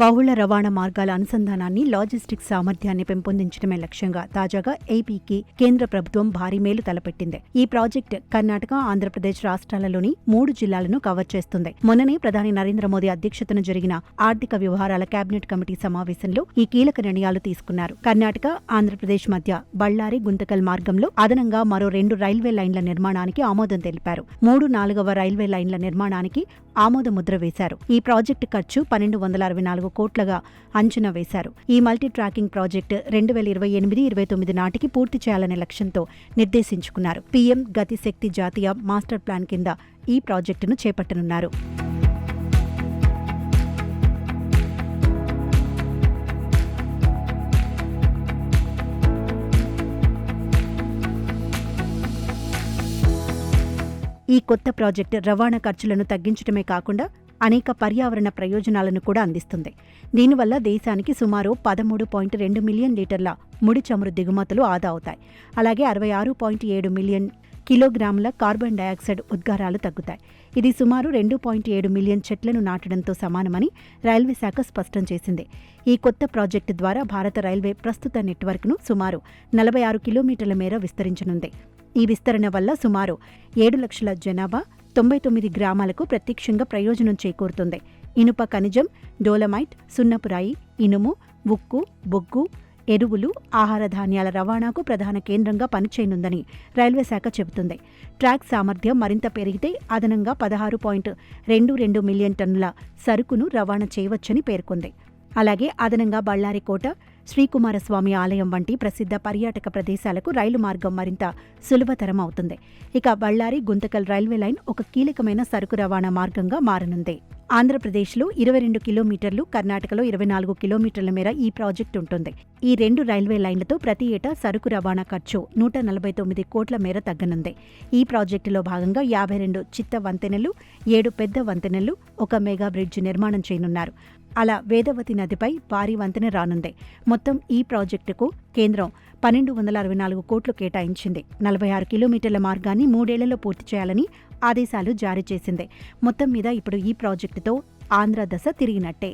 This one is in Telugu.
బహుళ రవాణా మార్గాల అనుసంధానాన్ని, లాజిస్టిక్స్ సామర్థ్యాన్ని పెంపొందించడమే లక్ష్యంగా తాజాగా ఏపీకి కేంద్ర ప్రభుత్వం భారీ మేలు తలపెట్టింది. ఈ ప్రాజెక్టు కర్ణాటక, ఆంధ్రప్రదేశ్ రాష్ట్రాలలోని 3 జిల్లాలను కవర్ చేస్తుంది. మొన్ననే ప్రధాని నరేంద్ర మోదీ అధ్యక్షతన జరిగిన ఆర్థిక వ్యవహారాల కేబినెట్ కమిటీ సమావేశంలో ఈ కీలక నిర్ణయాలు తీసుకున్నారు. కర్ణాటక, ఆంధ్రప్రదేశ్ మధ్య బళ్లారి గుంతకల్ మార్గంలో అదనంగా మరో 2 రైల్వే లైన్ల నిర్మాణానికి ఆమోదం తెలిపారు. 3/4వ రైల్వే లైన్ల నిర్మాణానికి ఆమోద ముద్ర వేశారు. ఈ ప్రాజెక్టు ఖర్చు 1264 కోట్లుగా అంచనా వేశారు. ఈ మల్టీ ట్రాకింగ్ ప్రాజెక్టు 2028-29 నాటికి పూర్తి చేయాలనే లక్ష్యంతో నిర్దేశించుకున్నారు. పీఎం గతి శక్తి జాతీయ మాస్టర్ ప్లాన్ కింద ఈ ప్రాజెక్టును చేపట్టనున్నారు. ఈ కొత్త ప్రాజెక్టు రవాణా ఖర్చులను తగ్గించడమే కాకుండా అనేక పర్యావరణ ప్రయోజనాలను కూడా అందిస్తుంది. దీనివల్ల దేశానికి సుమారు 13.2 మిలియన్ లీటర్ల ముడి చమురు దిగుమతులు ఆదా అవుతాయి. అలాగే 66.7 మిలియన్ కిలోగ్రాముల కార్బన్ డయాక్సైడ్ ఉద్గారాలు తగ్గుతాయి. ఇది సుమారు 2.7 మిలియన్ చెట్లను నాటడంతో సమానమని రైల్వే శాఖ స్పష్టం చేసింది. ఈ కొత్త ప్రాజెక్టు ద్వారా భారత రైల్వే ప్రస్తుత నెట్వర్క్ను సుమారు 46 కిలోమీటర్ల మేర విస్తరించనుంది. ఈ విస్తరణ వల్ల సుమారు 7 లక్షల జనాభా, 99 గ్రామాలకు ప్రత్యక్షంగా ప్రయోజనం చేకూరుతుంది. ఇనుప ఖనిజం, డోలమైట్, సున్నపురాయి, ఇనుము, ఉక్కు, బొగ్గు, ఎరువులు, ఆహార ధాన్యాల రవాణాకు ప్రధాన కేంద్రంగా పనిచేయనుందని రైల్వే శాఖ చెబుతుంది. ట్రాక్ సామర్థ్యం మరింత పెరిగితే అదనంగా 16.22 మిలియన్ టన్నుల సరుకును రవాణా చేయవచ్చని పేర్కొంది. అలాగే అదనంగా బళ్లారి కోట, శ్రీకుమారస్వామి ఆలయం వంటి ప్రసిద్ధ పర్యాటక ప్రదేశాలకు రైలు మార్గం మరింత సులభతరం అవుతుంది. ఇక బళ్లారి గుంతకల్ రైల్వే లైన్ ఒక కీలకమైన సరుకు రవాణా మార్గంగా మారనుంది. ఆంధ్రప్రదేశ్లో 22 కిలోమీటర్లు, కర్ణాటకలో 24 కిలోమీటర్ల మేర ఈ ప్రాజెక్టు ఉంటుంది. ఈ 2 రైల్వే లైన్లతో ప్రతి ఏటా సరుకు రవాణా ఖర్చు 149 కోట్ల మేర తగ్గనుంది. ఈ ప్రాజెక్టులో భాగంగా 52 చిత్త వంతెనలు, 7 పెద్ద వంతెనలు, 1 మెగా బ్రిడ్జ్ నిర్మాణం చేయనున్నారు. అలా వేదవతి నదిపై భారీ వంతెన రానుంది. మొత్తం ఈ ప్రాజెక్టుకు కేంద్రం 1264 కోట్లు కేటాయించింది. 46 కిలోమీటర్ల మార్గాన్ని 3 ఏళ్లలో పూర్తి చేయాలని ఆదేశాలు జారీ చేసింది. మొత్తం మీద ఇప్పుడు ఈ ప్రాజెక్టుతో ఆంధ్ర దశ తిరిగినట్టే.